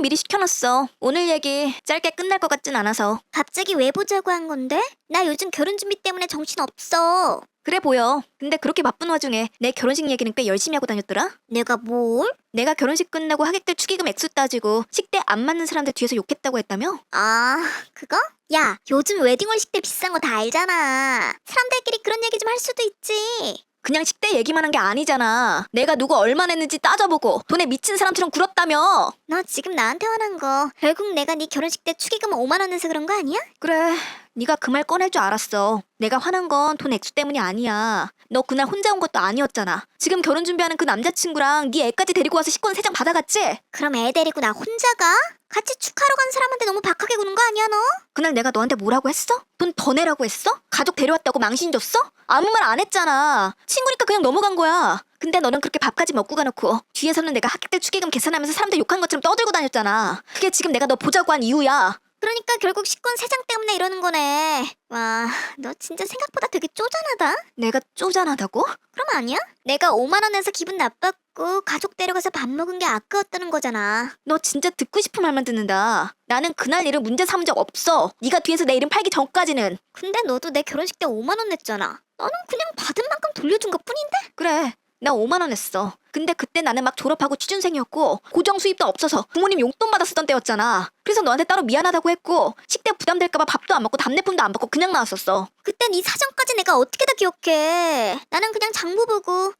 미리 시켜놨어. 오늘 얘기 짧게 끝날 것 같진 않아서. 갑자기 왜 보자고 한 건데? 나 요즘 결혼 준비 때문에 정신 없어. 그래 보여. 근데 그렇게 바쁜 와중에 내 결혼식 얘기는 꽤 열심히 하고 다녔더라? 내가 뭘? 내가 결혼식 끝나고 하객들 축의금 액수 따지고 식대 안 맞는 사람들 뒤에서 욕했다고 했다며? 아, 그거? 야, 요즘 웨딩홀 식대 비싼 거 다 알잖아. 사람들끼리 그런 얘기 좀 할 수도 있지. 그냥 식대 얘기만 한 게 아니잖아. 내가 누구 얼마 냈는지 따져보고 돈에 미친 사람처럼 굴었다며. 너 지금 나한테 화난 거 결국 내가 네 결혼식 때 축의금 5만 원 내서 그런 거 아니야? 그래, 네가 그 말 꺼낼 줄 알았어. 내가 화난 건 돈 액수 때문이 아니야. 너 그날 혼자 온 것도 아니었잖아. 지금 결혼 준비하는 그 남자친구랑 네 애까지 데리고 와서 식권 3장 받아갔지? 그럼 애 데리고 나 혼자 가? 같이 축하하러 간 사람한테 너무 박하게 구는 거 아니야 너? 그날 내가 너한테 뭐라고 했어? 돈 더 내라고 했어? 가족 데려왔다고 망신 줬어? 아무 말 안 했잖아. 친구니까 그냥 넘어간 거야. 근데 너는 그렇게 밥까지 먹고 가놓고 뒤에서는 내가 학객들 축의금 계산하면서 사람들 욕한 것처럼 떠들고 다녔잖아. 그게 지금 내가 너 보자고 한 이유야. 그러니까 결국 식권 3장 때문에 이러는 거네. 와, 너 진짜 생각보다 되게 쪼잔하다. 내가 쪼잔하다고? 그럼 아니야? 내가 5만 원 내서 기분 나빴고 가족 데려가서 밥 먹은 게 아까웠다는 거잖아. 너 진짜 듣고 싶은 말만 듣는다. 나는 그날 일을 문제 삼은 적 없어. 네가 뒤에서 내 이름 팔기 전까지는. 근데 너도 내 결혼식 때 5만 원 냈잖아. 너는 그냥 받은 만큼 돌려준 것뿐인데? 그래, 나 5만 원 냈어. 근데 그때 나는 막 졸업하고 취준생이었고 고정 수입도 없어서 부모님 용돈 받아 쓰던 때였잖아. 그래서 너한테 따로 미안하다고 했고 식대 부담될까봐 밥도 안 먹고 답례품도 안 받고 그냥 나왔었어. 그때 네 사정까지 내가 어떻게 다 기억해. 나는 그냥 장부 보고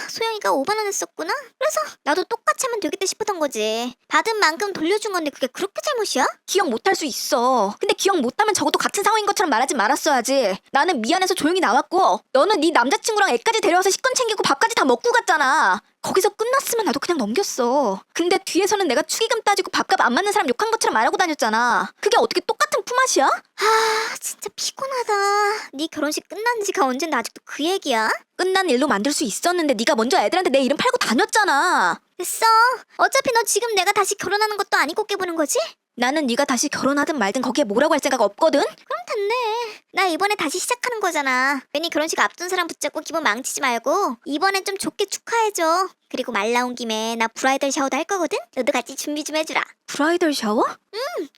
소영이가 5만 원 했었구나? 그래서 나도 똑같이 하면 되겠다 싶었던 거지. 받은 만큼 돌려준 건데 그게 그렇게 잘못이야? 기억 못할 수 있어. 근데 기억 못하면 적어도 같은 상황인 것처럼 말하지 말았어야지. 나는 미안해서 조용히 나왔고 너는 네 남자친구랑 애까지 데려와서 식권 챙기고 밥까지 다 먹고 갔잖아. 거기서 끝났으면 나도 그냥 넘겼어. 근데 뒤에서는 내가 축의금 따지고 밥값 안 맞는 사람 욕한 것처럼 말하고 다녔잖아. 그게 어떻게 똑같은 품앗이야? 진짜 피곤하다. 네 결혼식 끝난 지가 언젠데 아직도 그 얘기야? 끝난 일로 만들 수 있었는데 네가 먼저 애들한테 내 이름 팔고 다녔잖아. 됐어. 어차피 너 지금 내가 다시 결혼하는 것도 아니고 깨보는 거지? 나는 네가 다시 결혼하든 말든 거기에 뭐라고 할 생각 없거든? 그럼 됐네. 나 이번에 다시 시작하는 거잖아. 괜히 결혼식 앞둔 사람 붙잡고 기분 망치지 말고 이번엔 좀 좋게 축하해줘. 그리고 말 나온 김에 나 브라이덜 샤워도 할 거거든? 너도 같이 준비 좀 해주라. 브라이덜 샤워?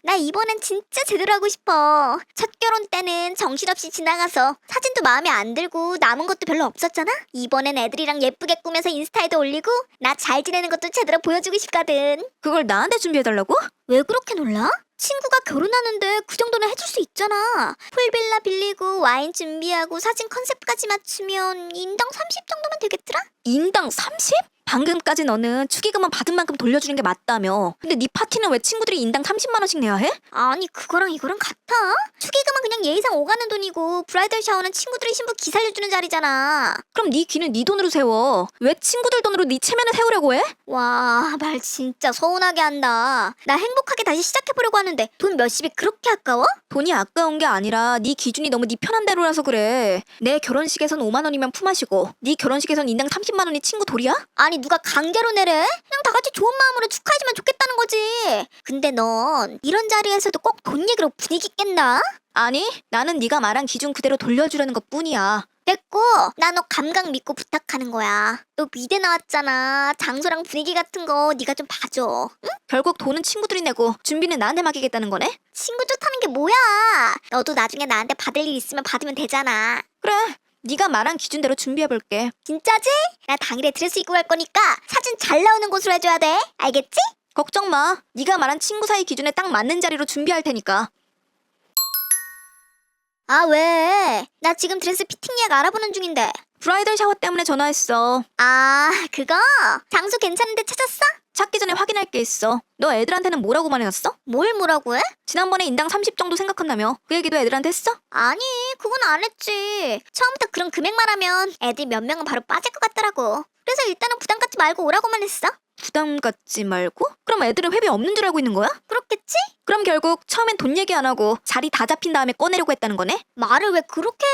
나 이번엔 진짜 제대로 하고 싶어. 첫 결혼 때는 정신없이 지나가서 사진도 마음에 안 들고 남은 것도 별로 없었잖아? 이번엔 애들이랑 예쁘게 꾸며서 인스타에도 올리고 나 잘 지내는 것도 제대로 보여주고 싶거든. 그걸 나한테 준비해달라고? 왜 그렇게 놀라? 친구가 결혼하는데 그 정도는 해줄 수 있잖아. 풀빌라 빌리고 와인 준비하고 사진 컨셉까지 맞추면 인당 30 정도면 되겠더라? 인당 30? 방금까지 너는 축의금만 받은 만큼 돌려주는 게 맞다며. 근데 네 파티는 왜 친구들이 인당 30만 원씩 내야 해? 아니 그거랑 이거랑 같아? 축의금은 그냥 예의상 오가는 돈이고 브라이덜 샤워는 친구들이 신부 기 살려주는 자리잖아. 그럼 네 귀는 네 돈으로 세워. 왜 친구들 돈으로 네 체면을 세우려고 해? 와, 말 진짜 서운하게 한다. 나 행복하게 다시 시작해보려고 하는데 돈 몇십이 그렇게 아까워? 돈이 아까운 게 아니라 네 기준이 너무 네 편한 대로라서 그래. 내 결혼식에선 5만 원이면 품앗이고 네 결혼식에선 인당 30만 원이 친구 돌이야? 아니 누가 강제로 내래? 그냥 다 같이 좋은 마음으로 축하해주면 좋겠다는 거지. 근데 넌 이런 자리에서도 꼭 돈 얘기로 분위기 깬다? 아니, 나는 네가 말한 기준 그대로 돌려주려는 것뿐이야. 됐고 나 너 감각 믿고 부탁하는 거야. 너 미대 나왔잖아. 장소랑 분위기 같은 거 네가 좀 봐줘. 응? 결국 돈은 친구들이 내고 준비는 나한테 맡기겠다는 거네? 친구 좋다는 게 뭐야? 너도 나중에 나한테 받을 일 있으면 받으면 되잖아. 그래, 네가 말한 기준대로 준비해볼게. 진짜지? 나 당일에 드레스 입고 갈 거니까 사진 잘 나오는 곳으로 해줘야 돼. 알겠지? 걱정 마. 네가 말한 친구 사이 기준에 딱 맞는 자리로 준비할 테니까. 아 왜? 나 지금 드레스 피팅 예약 알아보는 중인데. 브라이덜 샤워 때문에 전화했어. 아 그거? 장소 괜찮은데 찾았어? 찾기 전에 확인할 게 있어. 너 애들한테는 뭐라고 말해놨어? 뭘 뭐라고 해? 지난번에 인당 30 정도 생각한다며. 그 얘기도 애들한테 했어? 아니 그건 안 했지. 처음부터 그런 금액 말하면 애들 몇 명은 바로 빠질 것 같더라고. 그래서 일단은 부담 갖지 말고 오라고만 했어. 부담 갖지 말고? 그럼 애들은 회비 없는 줄 알고 있는 거야? 그렇겠지? 그럼 결국 처음엔 돈 얘기 안 하고 자리 다 잡힌 다음에 꺼내려고 했다는 거네? 말을 왜 그렇게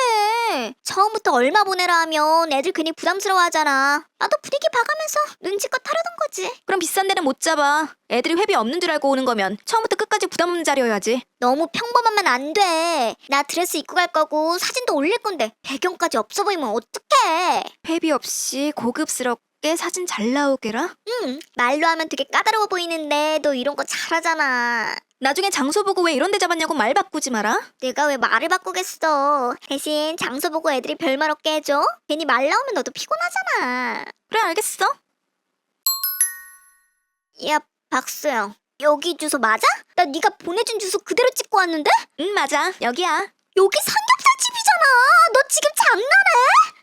해? 처음부터 얼마 보내라 하면 애들 괜히 부담스러워하잖아. 나도 분위기 봐가면서 눈치껏 하려던 거지. 그럼 비싼 데는 못 잡아. 애들이 회비 없는 줄 알고 오는 거면 처음부터 끝까지 부담 없는 자리여야지. 너무 평범하면 안 돼. 나 드레스 입고 갈 거고 사진도 올릴 건데 배경까지 없어 보이면 어떡해? 회비 없이 고급스럽게 꽤 사진 잘 나오게라? 말로 하면 되게 까다로워 보이는데 너 이런 거 잘하잖아. 나중에 장소 보고 왜 이런 데 잡았냐고 말 바꾸지 마라. 내가 왜 말을 바꾸겠어. 대신 장소 보고 애들이 별말 없게 해줘. 괜히 말 나오면 너도 피곤하잖아. 그래, 알겠어. 야, 박수영. 여기 주소 맞아? 나 네가 보내준 주소 그대로 찍고 왔는데? 응, 맞아. 여기야. 여기 삼겹살집이잖아. 너 지금 장난해?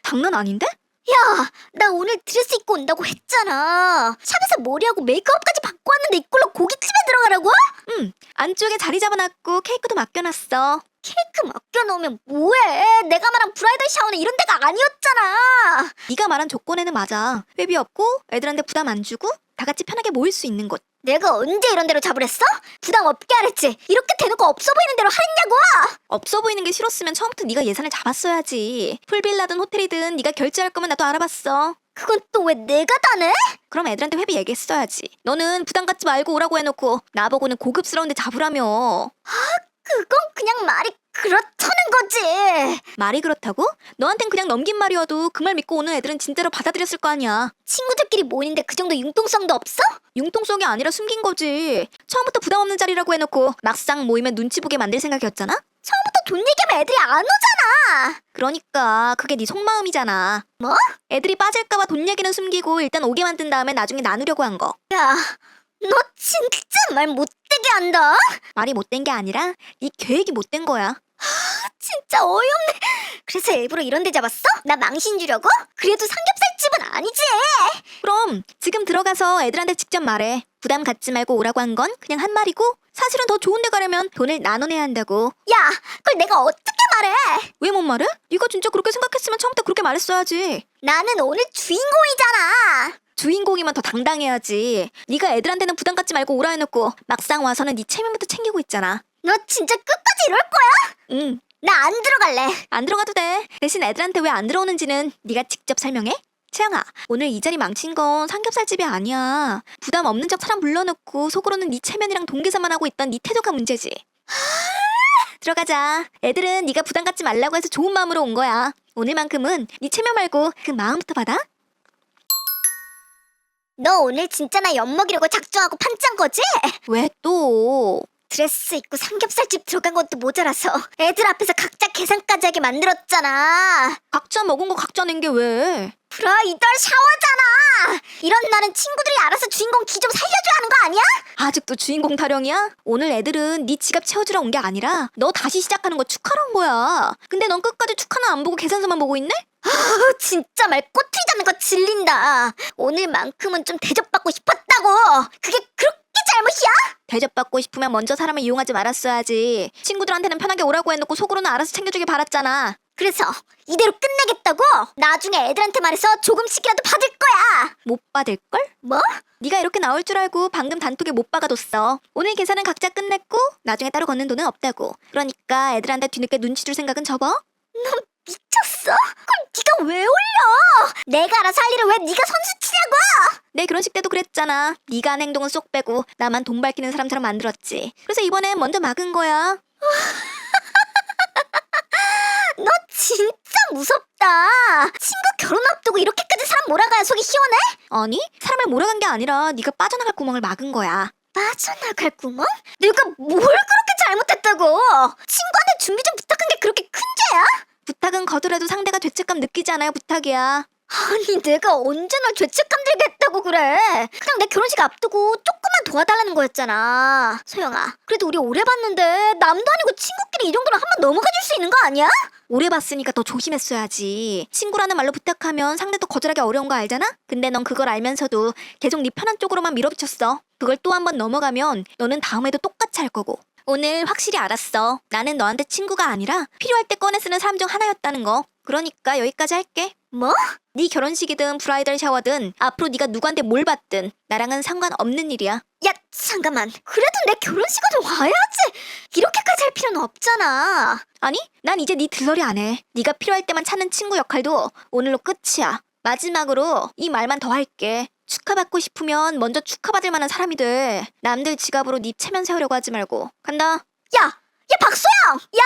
장난 아닌데? 야, 나 오늘 드레스 입고 온다고 했잖아. 샵에서 머리하고 메이크업까지 받고 왔는데 이꼴로 고깃집에 들어가라고? 응, 안쪽에 자리 잡아놨고 케이크도 맡겨놨어. 케이크 맡겨놓으면 뭐해? 내가 말한 브라이덜 샤워는 이런 데가 아니었잖아. 네가 말한 조건에는 맞아. 회비 없고 애들한테 부담 안 주고 다 같이 편하게 모일 수 있는 곳. 내가 언제 이런 데로 잡으랬어? 부담 없게 하랬지. 이렇게 대놓고 없어 보이는 대로 하랬냐고. 없어 보이는 게 싫었으면 처음부터 네가 예산을 잡았어야지. 풀빌라든 호텔이든 네가 결제할 거면 나도 알아봤어. 그건 또 왜 내가 다 내? 그럼 애들한테 회비 얘기했어야지. 너는 부담 갖지 말고 오라고 해놓고 나보고는 고급스러운 데 잡으라며. 그건 그냥 말이 그렇다는 거지. 말이 그렇다고? 너한텐 그냥 넘긴 말이어도 그 말 믿고 오는 애들은 진짜로 받아들였을 거 아니야. 친구들끼리 모이는데 그 정도 융통성도 없어? 융통성이 아니라 숨긴 거지. 처음부터 부담 없는 자리라고 해놓고 막상 모이면 눈치 보게 만들 생각이었잖아? 처음부터 돈 얘기하면 애들이 안 오잖아. 그러니까 그게 네 속마음이잖아. 뭐? 애들이 빠질까봐 돈 얘기는 숨기고 일단 오게 만든 다음에 나중에 나누려고 한 거. 야, 너 진짜 말 못되게 한다. 말이 못된 게 아니라 네 계획이 못된 거야. 진짜 어이없네. 그래서 일부러 이런 데 잡았어? 나 망신 주려고? 그래도 삼겹살집은 아니지. 그럼 지금 들어가서 애들한테 직접 말해. 부담 갖지 말고 오라고 한 건 그냥 한 말이고 사실은 더 좋은 데 가려면 돈을 나눠내야 한다고. 야, 그걸 내가 어떻게 말해? 왜 못 말해? 네가 진짜 그렇게 생각했으면 처음부터 그렇게 말했어야지. 나는 오늘 주인공이잖아. 주인공이면 더 당당해야지. 네가 애들한테는 부담 갖지 말고 오라 해놓고 막상 와서는 네 체면부터 챙기고 있잖아. 너 진짜 끝까지 이럴 거야? 응, 나 안 들어갈래. 안 들어가도 돼. 대신 애들한테 왜 안 들어오는지는 네가 직접 설명해. 채영아, 오늘 이 자리 망친 건 삼겹살집이 아니야. 부담 없는 척 사람 불러놓고 속으로는 네 체면이랑 동계산만 하고 있던 네 태도가 문제지. 들어가자. 애들은 네가 부담 갖지 말라고 해서 좋은 마음으로 온 거야. 오늘만큼은 네 체면 말고 그 마음부터 받아. 너 오늘 진짜 나 엿먹이려고 작정하고 판짠 거지? 왜 또? 드레스 입고 삼겹살집 들어간 것도 모자라서 애들 앞에서 각자 계산까지 하게 만들었잖아. 각자 먹은 거 각자 낸 게 왜? 브라이덜 샤워잖아. 이런 날은 친구들이 알아서 주인공 기 좀 살려줘야 하는 거 아니야? 아직도 주인공 타령이야? 오늘 애들은 네 지갑 채워주러 온 게 아니라 너 다시 시작하는 거 축하러 온 거야. 근데 넌 끝까지 축하는 안 보고 계산서만 보고 있네? 진짜 말 꼬투리 잡는 거 질린다. 오늘만큼은 좀 대접받고 싶었다고. 그게 그렇게 잘못이야? 대접받고 싶으면 먼저 사람을 이용하지 말았어야지. 친구들한테는 편하게 오라고 해놓고 속으로는 알아서 챙겨주길 바랐잖아. 그래서 이대로 끝내겠다고? 나중에 애들한테 말해서 조금씩이라도 받을 거야. 못 받을걸? 뭐? 네가 이렇게 나올 줄 알고 방금 단톡에 못 박아뒀어. 오늘 계산은 각자 끝냈고 나중에 따로 걷는 돈은 없다고. 그러니까 애들한테 뒤늦게 눈치 줄 생각은 접어. 미쳤어? 그걸 네가 왜 올려? 내가 알아서 할 일을 왜 네가 선수치냐고? 내 결혼식 때도 그랬잖아. 네가 한 행동은 쏙 빼고 나만 돈 밝히는 사람처럼 만들었지. 그래서 이번엔 먼저 막은 거야. 너 진짜 무섭다. 친구 결혼 앞두고 이렇게까지 사람 몰아가야 속이 시원해? 아니, 사람을 몰아간 게 아니라 네가 빠져나갈 구멍을 막은 거야. 빠져나갈 구멍? 내가 뭘 그렇게 잘못했다고? 친구한테 준비 좀 부탁한 게 그렇게 큰 죄야? 부탁은 거두라도 상대가 죄책감 느끼지 않아야 부탁이야. 아니 내가 언제 널 죄책감 들게 했다고 그래. 그냥 내 결혼식 앞두고 조금만 도와달라는 거였잖아. 소영아, 그래도 우리 오래 봤는데 남도 아니고 친구끼리 이 정도는 한번 넘어가 줄 수 있는 거 아니야? 오래 봤으니까 더 조심했어야지. 친구라는 말로 부탁하면 상대도 거절하기 어려운 거 알잖아? 근데 넌 그걸 알면서도 계속 네 편한 쪽으로만 밀어붙였어. 그걸 또 한 번 넘어가면 너는 다음에도 똑같이 할 거고. 오늘 확실히 알았어. 나는 너한테 친구가 아니라 필요할 때 꺼내 쓰는 사람 중 하나였다는 거. 그러니까 여기까지 할게. 뭐? 네 결혼식이든 브라이덜 샤워든 앞으로 네가 누구한테 뭘 받든 나랑은 상관없는 일이야. 야 잠깐만, 그래도 내 결혼식은 와야지. 이렇게까지 할 필요는 없잖아. 아니, 난 이제 네 들러리 안 해. 네가 필요할 때만 찾는 친구 역할도 오늘로 끝이야. 마지막으로 이 말만 더 할게. 축하받고 싶으면 먼저 축하받을 만한 사람이 돼. 남들 지갑으로 네 체면 세우려고 하지 말고. 간다. 야 박소영! 야!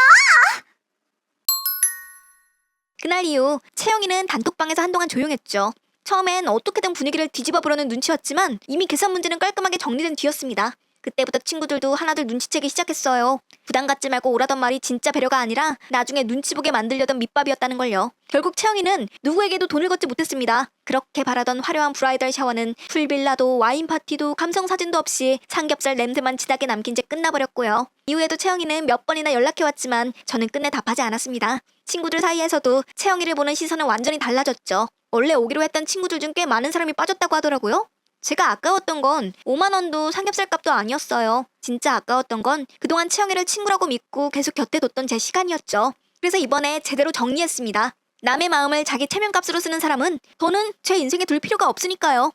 그날 이후 채영이는 단톡방에서 한동안 조용했죠. 처음엔 어떻게든 분위기를 뒤집어 보려는 눈치였지만 이미 계산 문제는 깔끔하게 정리된 뒤였습니다. 그때부터 친구들도 하나둘 눈치채기 시작했어요. 부담 갖지 말고 오라던 말이 진짜 배려가 아니라 나중에 눈치 보게 만들려던 밑밥이었다는 걸요. 결국 채영이는 누구에게도 돈을 걷지 못했습니다. 그렇게 바라던 화려한 브라이덜 샤워는 풀빌라도 와인 파티도 감성 사진도 없이 삼겹살 냄새만 진하게 남긴 채 끝나버렸고요. 이후에도 채영이는 몇 번이나 연락해왔지만 저는 끝내 답하지 않았습니다. 친구들 사이에서도 채영이를 보는 시선은 완전히 달라졌죠. 원래 오기로 했던 친구들 중 꽤 많은 사람이 빠졌다고 하더라고요. 제가 아까웠던 건 5만 원도 삼겹살 값도 아니었어요. 진짜 아까웠던 건 그동안 채영이를 친구라고 믿고 계속 곁에 뒀던 제 시간이었죠. 그래서 이번에 제대로 정리했습니다. 남의 마음을 자기 체면값으로 쓰는 사람은 더는 제 인생에 둘 필요가 없으니까요.